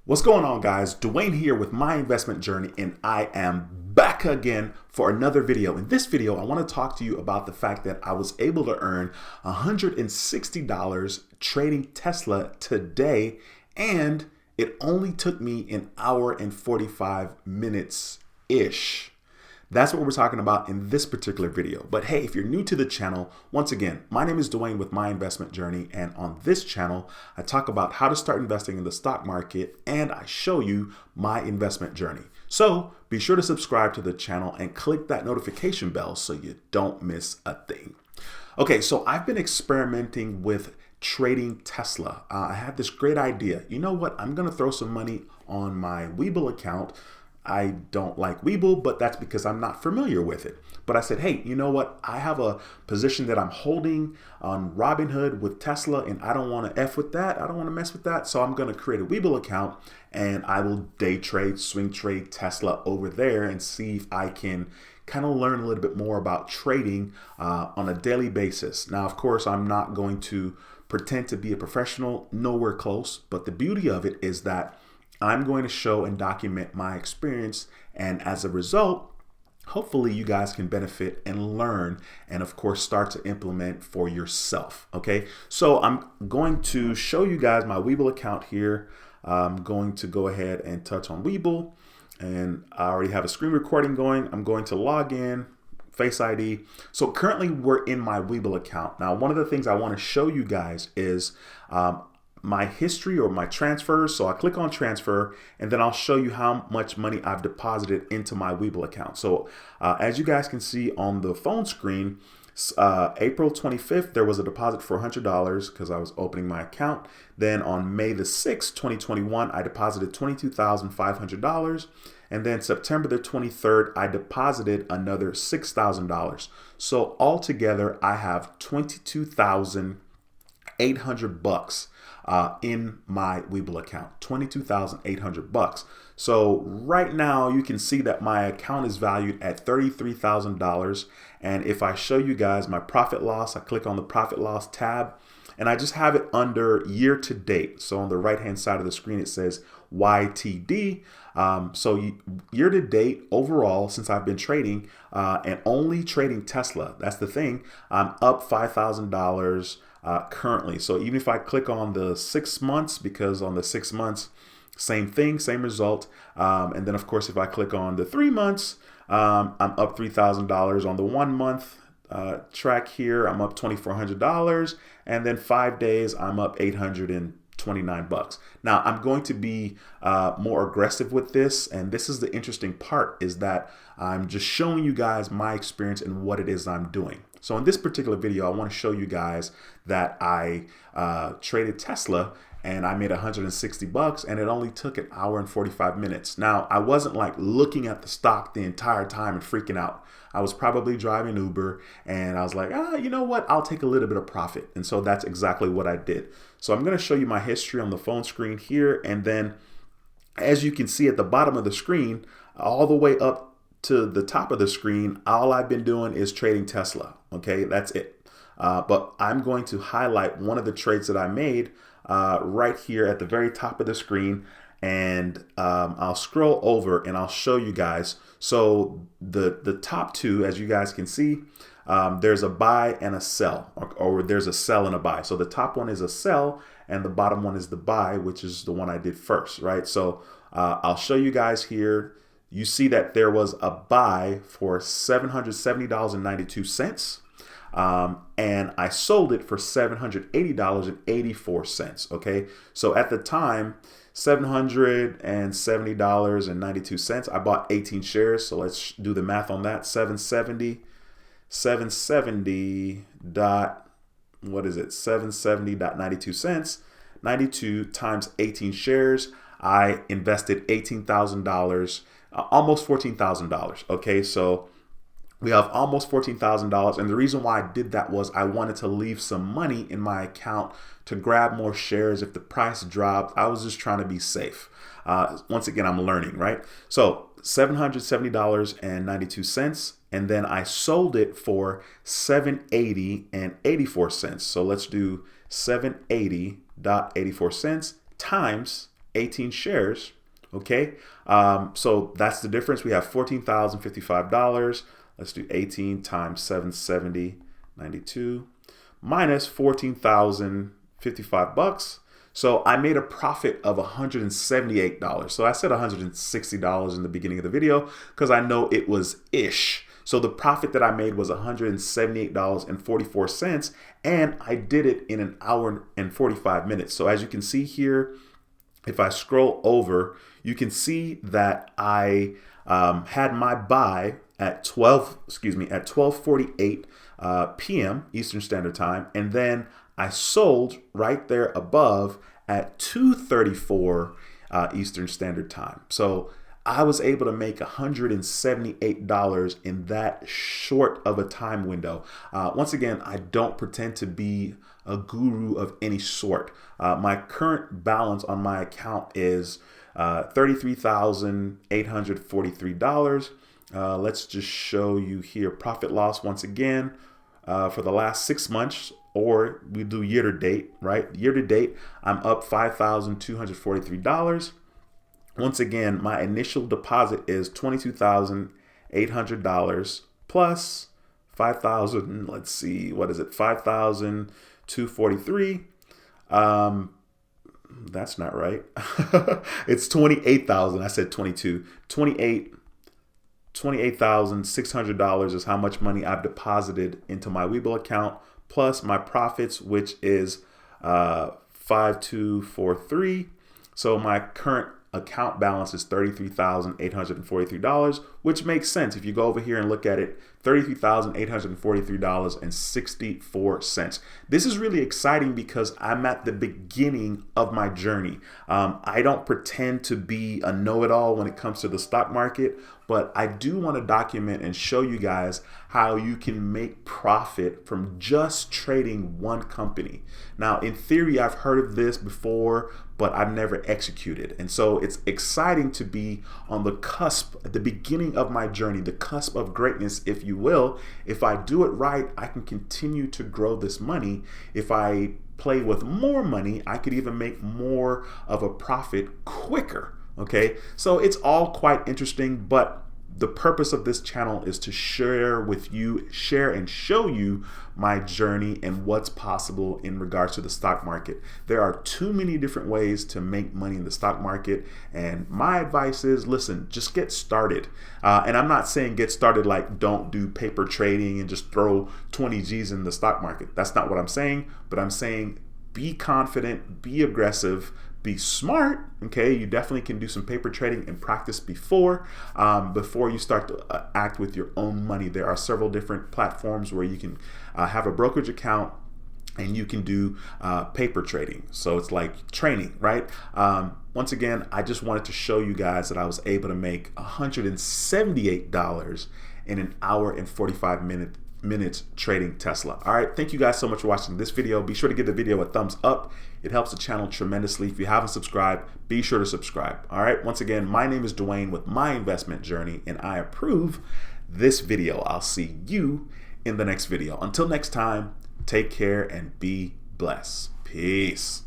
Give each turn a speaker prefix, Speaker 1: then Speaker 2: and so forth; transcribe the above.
Speaker 1: What's going on, guys? Dwayne here with my investment journey, and I am back again for another video. In this video, I want to talk to you about the fact that I was able to earn $160 trading Tesla today, and it only took me an hour and 45 minutes-ish. That's what we're talking about in this particular video. But hey, if you're new to the channel, once again, my name is Dwayne with My Investment Journey. And on this channel, I talk about how to start investing in the stock market and I show you my investment journey. So be sure to subscribe to the channel and click that notification bell so you don't miss a thing. Okay, so I've been experimenting with trading Tesla. I had this great idea. You know what? I'm going to throw some money on my Webull account. I don't like Webull, but that's because I'm not familiar with it. But I said, hey, you know what? I have a position that I'm holding on Robinhood with Tesla, and I don't want to F with that. I don't want to mess with that. So I'm going to create a Webull account, and I will day trade, swing trade Tesla over there and see if I can kind of learn a little bit more about trading on a daily basis. Now, of course, I'm not going to pretend to be a professional, nowhere close. But the beauty of it is that I'm going to show and document my experience, and as a result, hopefully you guys can benefit and learn and of course start to implement for yourself. Okay, so I'm going to show you guys my Webull account here. I'm going to go ahead and touch on Webull, and I already have a screen recording going. I'm going to log in, Face ID. So currently we're in my Webull account. Now, one of the things I want to show you guys is my history or my transfers. So I click on transfer, and then I'll show you how much money I've deposited into my Webull account. So as you guys can see on the phone screen, April 25th, there was a deposit for $100 because I was opening my account. Then on May the 6th, 2021, I deposited $22,500. And then September the 23rd, I deposited another $6,000. So altogether, I have $22,800 in my Webull account, $22,800. So right now you can see that my account is valued at $33,000. And if I show you guys my profit loss, I click on the profit loss tab, and I just have it under year to date. So on the right hand side of the screen, it says YTD. So year to date overall, since I've been trading and only trading Tesla, that's the thing, I'm up $5,000 currently. So even if I click on the 6 months, because on the 6 months, same thing, same result. And then of course, if I click on the 3 months, I'm up $3,000 on the 1 month track here. I'm up $2,400. And then 5 days, I'm up $829. Now I'm going to be more aggressive with this, and this is the interesting part, is that I'm just showing you guys my experience and what it is I'm doing. So in this particular video, I want to show you guys that I traded Tesla and I made $160, and it only took an hour and 45 minutes. Now, I wasn't like looking at the stock the entire time and freaking out. I was probably driving Uber, and I was like, you know what? I'll take a little bit of profit. And so that's exactly what I did. So I'm going to show you my history on the phone screen here. And then as you can see at the bottom of the screen, all the way up to the top of the screen, all I've been doing is trading Tesla. Okay, that's it. But I'm going to highlight one of the trades that I made right here at the very top of the screen, and I'll scroll over and I'll show you guys. So the top two, as you guys can see, there's a buy and a sell, or there's a sell and a buy. So the top one is a sell and the bottom one is the buy, which is the one I did first, right? So I'll show you guys here. You see that there was a buy for $770.92. And I sold it for $780.84. Okay, so at the time, $770.92. I bought 18 shares. So let's do the math on that. 770 dot, what is it? 770.92 cents. 92 times 18 shares. I invested $18,000, almost $14,000. Okay, so we have almost $14,000. And the reason why I did that was I wanted to leave some money in my account to grab more shares if the price dropped. I was just trying to be safe. Once again, I'm learning, right? So $770.92. And then I sold it for $780.84. So let's do $780.84 times 18 shares. Okay, so that's the difference. We have $14,055. Let's do 18 times 770, 92, minus 14,055 bucks. So I made a profit of $178. So I said $160 in the beginning of the video because I know it was ish. So the profit that I made was $178.44, and I did it in an hour and 45 minutes. So as you can see here, if I scroll over, you can see that I had my buy at 12:48 p.m. Eastern Standard Time, and then I sold right there above at 2:34 Eastern Standard Time. So I was able to make $178 in that short of a time window. Once again, I don't pretend to be a guru of any sort. My current balance on my account is $33,843. Let's just show you here profit loss once again for the last 6 months, or we do year to date, right? Year to date, I'm up $5,243. Once again, my initial deposit is $22,800 plus 5,000. Let's see, what is it? 5,243. That's not right. It's 28,000. I said 22. $28,600 is how much money I've deposited into my Webull account, plus my profits, which is 5,243. So my current account balance is $33,843, which makes sense. If you go over here and look at it, $33,843.64. This is really exciting because I'm at the beginning of my journey. I don't pretend to be a know-it-all when it comes to the stock market, but I do want to document and show you guys how you can make profit from just trading one company. Now, in theory, I've heard of this before, but I've never executed. And so it's exciting to be on the cusp, at the beginning of my journey, the cusp of greatness, if you will. If I do it right, I can continue to grow this money. If I play with more money, I could even make more of a profit quicker. Okay, so it's all quite interesting, but the purpose of this channel is to share and show you my journey and what's possible in regards to the stock market. There are too many different ways to make money in the stock market, and my advice is, listen, just get started. And I'm not saying get started like don't do paper trading and just throw 20 G's in the stock market. That's not what I'm saying, but I'm saying be confident, be aggressive, be smart. Okay, you definitely can do some paper trading and practice before you start to act with your own money. There are several different platforms where you can have a brokerage account and you can do paper trading. So it's like training, right? Once again, I just wanted to show you guys that I was able to make $178 in an hour and 45 minutes trading Tesla. All right, thank you guys so much for watching this video. Be sure to give the video a thumbs up. It helps the channel tremendously. If you haven't subscribed, be sure to subscribe. All right, once again, my name is Dwayne with My Investment Journey, and I approve this video. I'll see you in the next video. Until next time, take care and be blessed. Peace.